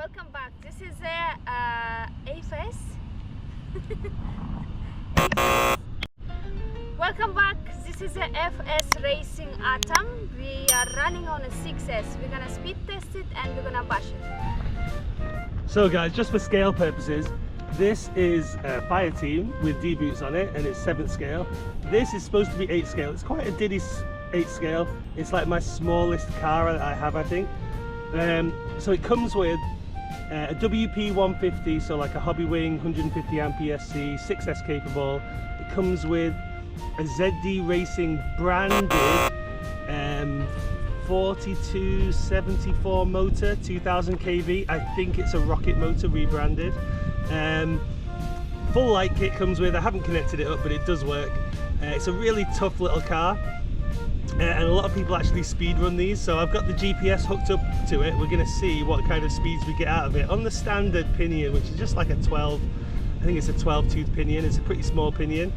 welcome back. This is a AFS. Welcome back. This is a FS Racing Atom. We are running on a 6S. We're gonna speed test it and we're gonna bash it. So guys, just for scale purposes, this is a fire team with D-boots on it and it's 7th scale. This is supposed to be 8th scale. It's quite a diddy 8th scale. It's like my smallest car that I have, I think. So it comes with a WP 150, so like a hobby wing, 150 amp ESC, 6S capable. It comes with a ZD Racing branded 4274 motor, 2000 kV. I think it's a rocket motor rebranded. Full light kit comes with. I haven't connected it up, but it does work. It's a really tough little car. And a lot of people actually speed run these, so I've got the GPS hooked up to it. We're going to see what kind of speeds we get out of it on the standard pinion, which is just like a 12, I think it's a 12 tooth pinion. It's a pretty small pinion.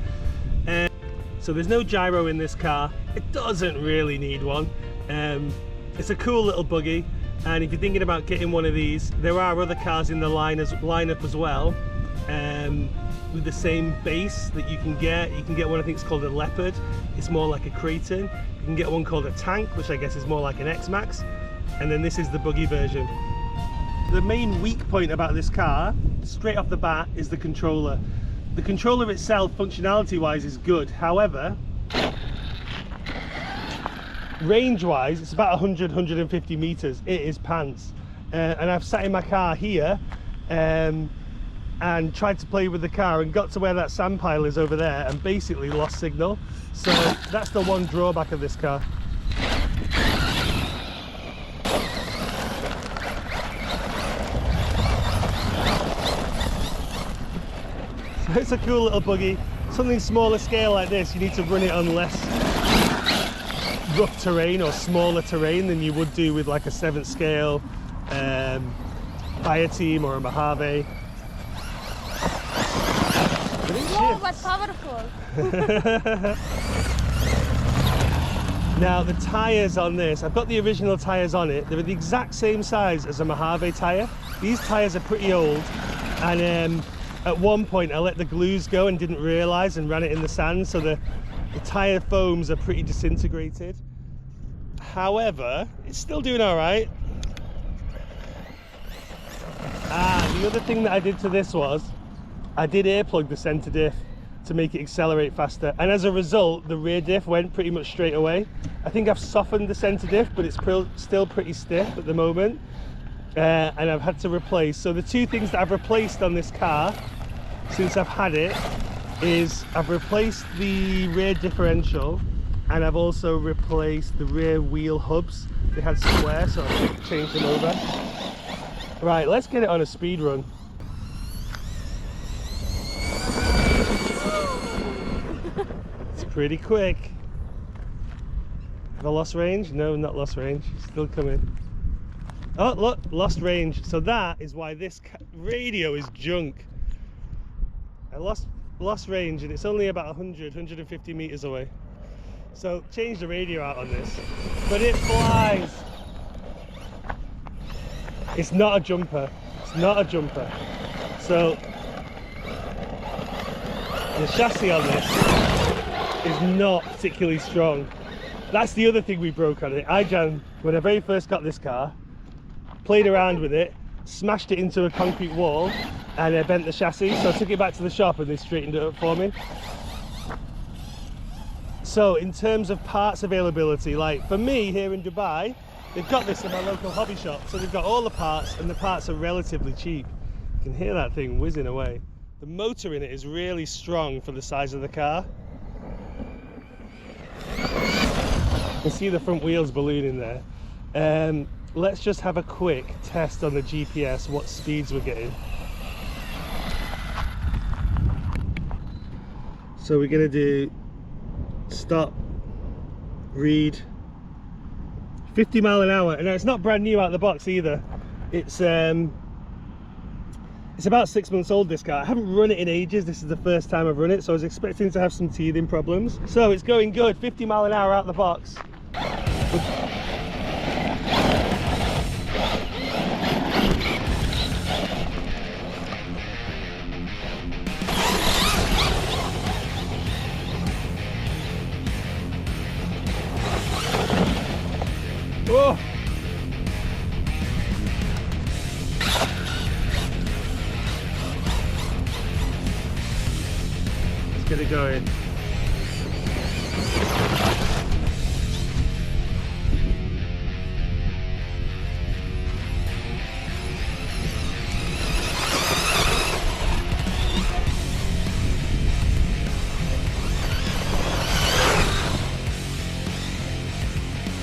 So there's no gyro in this car. It doesn't really need one. It's a cool little buggy, and if you're thinking about getting one of these, there are other cars in the lineup as well, with the same base that you can get. You can get one, I think it's called a Leopard. It's more like a Kraton. You can get one called a Tank, which I guess is more like an X-Max, and then this is the buggy version. The main weak point about this car, straight off the bat, is the controller. The controller itself, functionality-wise, is good. However, range-wise, it's about 100-150 meters. It is pants. And I've sat in my car here and tried to play with the car and got to where that sand pile is over there and basically lost signal. So that's the one drawback of this car. So it's a cool little buggy. Something smaller scale like this, you need to run it on less rough terrain or smaller terrain than you would do with like a 7th scale fire team or a Mojave. Whoa, but powerful. Now the tyres on this, I've got the original tyres on it. They're the exact same size as a Mojave tyre. These tyres are pretty old, and at one point I let the glues go and didn't realise and ran it in the sand, so the tyre foams are pretty disintegrated. However, it's still doing all right. The other thing that I did to this was I did air plug the centre diff to make it accelerate faster, and as a result the rear diff went pretty much straight away. I think I've softened the centre diff, but it's still pretty stiff at the moment, and I've had to replace. So the two things that I've replaced on this car since I've had it is I've replaced the rear differential, and I've also replaced the rear wheel hubs. They had square, so I've changed them over. Right, let's get it on a speed run. It's pretty quick. Have I lost range? No, not lost range. Still coming. Oh, look, lost range. So that is why this radio is junk. I lost range, and it's only about 150 meters away. So change the radio out on this, but it flies. It's not a jumper. It's not a jumper. So the chassis on this is not particularly strong. That's the other thing we broke on it. Ijan, when I very first got this car, played around with it, smashed it into a concrete wall, and bent the chassis. So I took it back to the shop and they straightened it up for me. So in terms of parts availability, like for me here in Dubai, they've got this in my local hobby shop, so they've got all the parts, and the parts are relatively cheap. You can hear that thing whizzing away. The motor in it is really strong for the size of the car. You can see the front wheels ballooning there. Let's just have a quick test on the GPS, what speeds we're getting. So we're going to do stop, read, 50 mile an hour, and it's not brand new out of the box either. It's about 6 months old, this car. I haven't run it in ages. This is the first time I've run it, so I was expecting to have some teething problems. So it's going good, 50 mile an hour out of the box. get it going.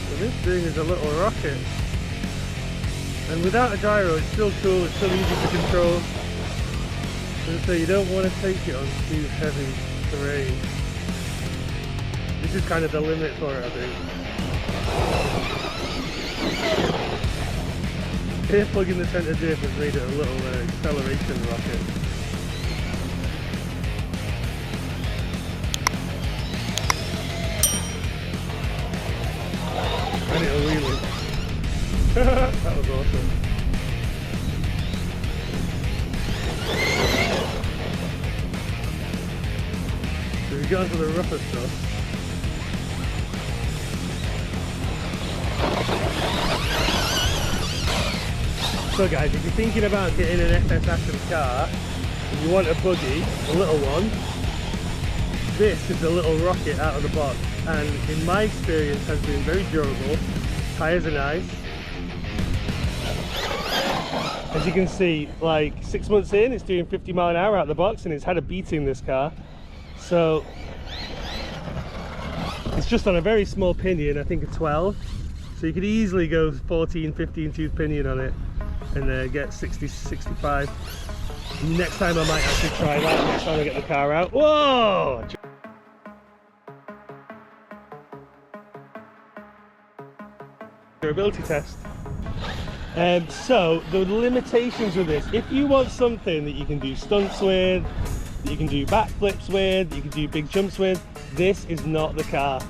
So this thing is a little rocket. And without a gyro, it's still cool, it's still easy to control. So you don't want to take it on too heavy terrain. This is kind of the limit for it, I think. Here, plugging the centre diff has made it a little acceleration rocket. And it'll wheelie. That was awesome. So we got into the rougher stuff. So guys, if you're thinking about getting an FS Atom car and you want a buggy, a little one, this is a little rocket out of the box, and in my experience has been very durable. Tyres are nice. As you can see, like 6 months in, it's doing 50 miles an hour out of the box, and it's had a beating, this car. So it's just on a very small pinion, I think a 12. So you could easily go 14, 15 tooth pinion on it and get 60, 65. Next time I might actually try that, next time I get the car out. Whoa! Durability test. So the limitations with this, if you want something that you can do stunts with, that you can do backflips with, that you can do big jumps with, this is not the car.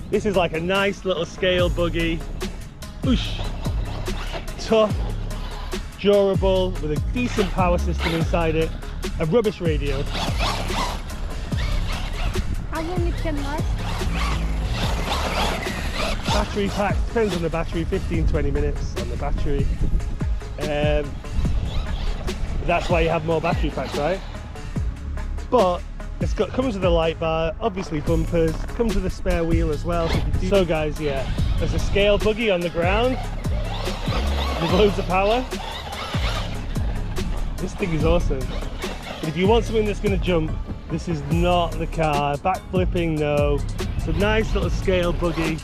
This is like a nice little scale buggy. Oosh. Tough, durable, with a decent power system inside it, a rubbish radio. How long it can last? Battery pack, depends on the battery, 15-20 minutes on the battery. That's why you have more battery packs, right? But comes with a light bar, obviously bumpers, comes with a spare wheel as well. So guys, yeah, there's a scale buggy on the ground with loads of power. This thing is awesome. But if you want something that's going to jump, this is not the car. Backflipping, no. It's a nice little scale buggy.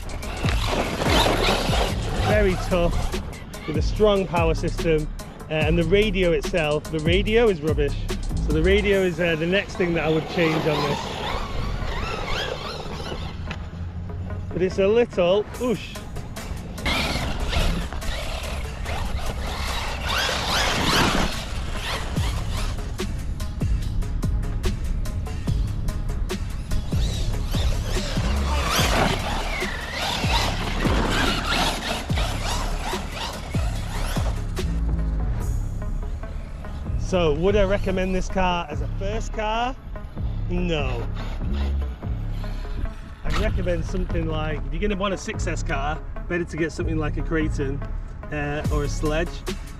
Very tough, with a strong power system, and the radio itself, the radio is rubbish. So the radio is the next thing that I would change on this. But it's a little oosh. So would I recommend this car as a first car? No. I'd recommend something like, if you're going to want a 6S car, better to get something like a Kraton or a Sledge.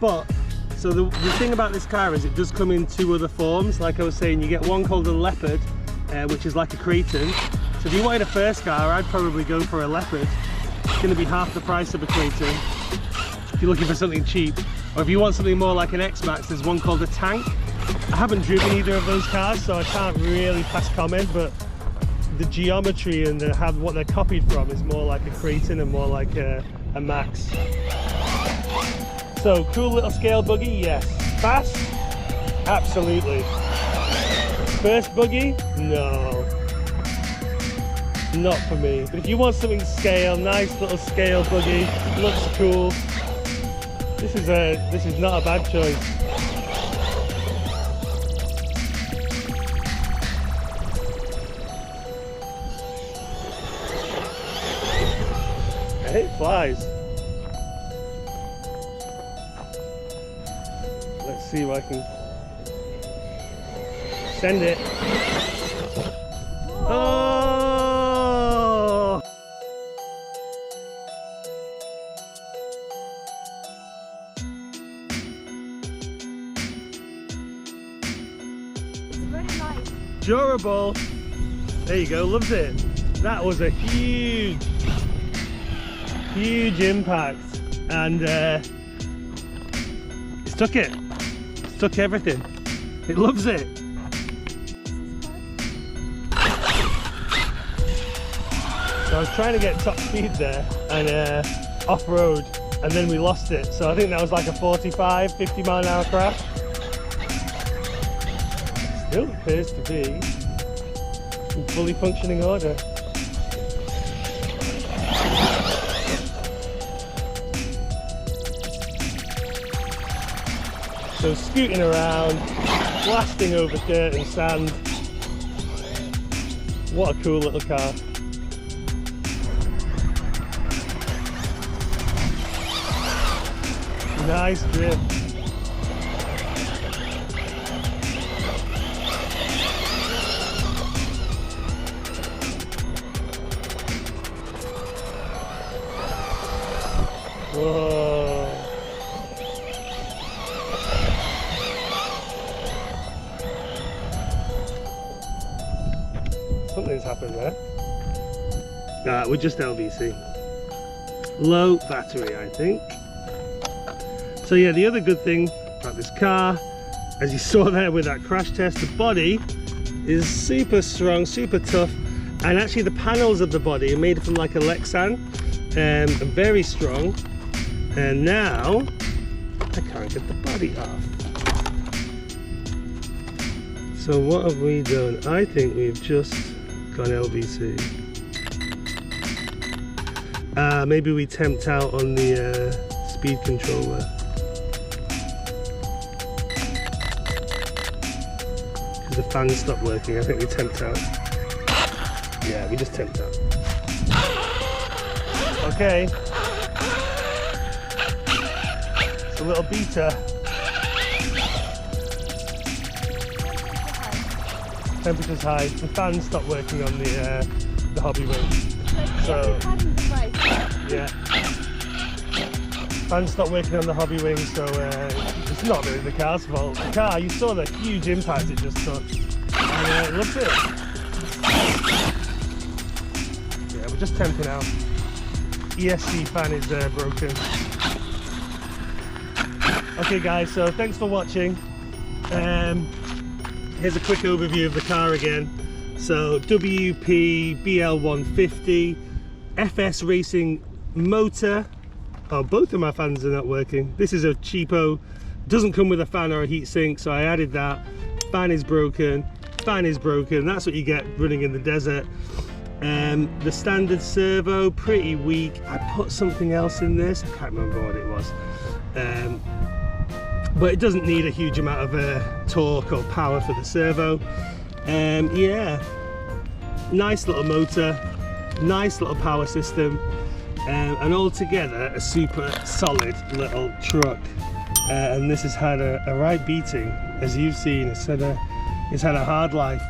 But, so the thing about this car is it does come in two other forms. Like I was saying, you get one called a Leopard, which is like a Kraton. So if you wanted a first car, I'd probably go for a Leopard. It's going to be half the price of a Kraton if you're looking for something cheap. Or if you want something more like an X-Max, there's one called a Tank. I haven't driven either of those cars, so I can't really pass comment, but the geometry and what they're copied from is more like a Kraton and more like a Max. So, cool little scale buggy, yes. Fast? Absolutely. First buggy? No. Not for me. But if you want something scale, nice little scale buggy, looks cool, this is not a bad choice. It flies. Let's see if I can send it. Oh! It's very nice. Durable, There you go, loves it. That was a huge impact, and it's took it. It's took everything. It loves it. So I was trying to get top speed there and off-road, and then we lost it. So I think that was like a 45, 50 mile an hour crash. Still appears to be in fully functioning order. So scooting around, blasting over dirt and sand. What a cool little car. Nice drift. Whoa. Something's happened there. We're just LVC. Low battery, I think. So yeah, the other good thing about this car, as you saw there with that crash test, the body is super strong, super tough, and actually the panels of the body are made from like a Lexan, and very strong. And now I can't get the body off. So what have we done? I think we've just gone LVC. Maybe we temped out on the speed controller. The fan stopped working. I think we temped out. Yeah, we just temped out. Okay. It's a little beta. Temperature's high. The fan stopped working on the hobby wing. So yeah. Fan stopped working on the hobby wing, so it's not really the car's fault. The car, you saw the huge impact it just took, and it loves it. Yeah, we're just temping out. ESC fan is broken. Okay guys, so thanks for watching. Here's a quick overview of the car again. So WP BL150, FS Racing motor. Oh, both of my fans are not working. This is a cheapo, doesn't come with a fan or a heat sink, so I added that. Fan is broken, that's what you get running in the desert. The standard servo, pretty weak. I put something else in this, I can't remember what it was. But it doesn't need a huge amount of torque or power for the servo. Yeah, nice little motor, nice little power system. And altogether a super solid little truck, and this has had a right beating. As you've seen, it's had a hard life.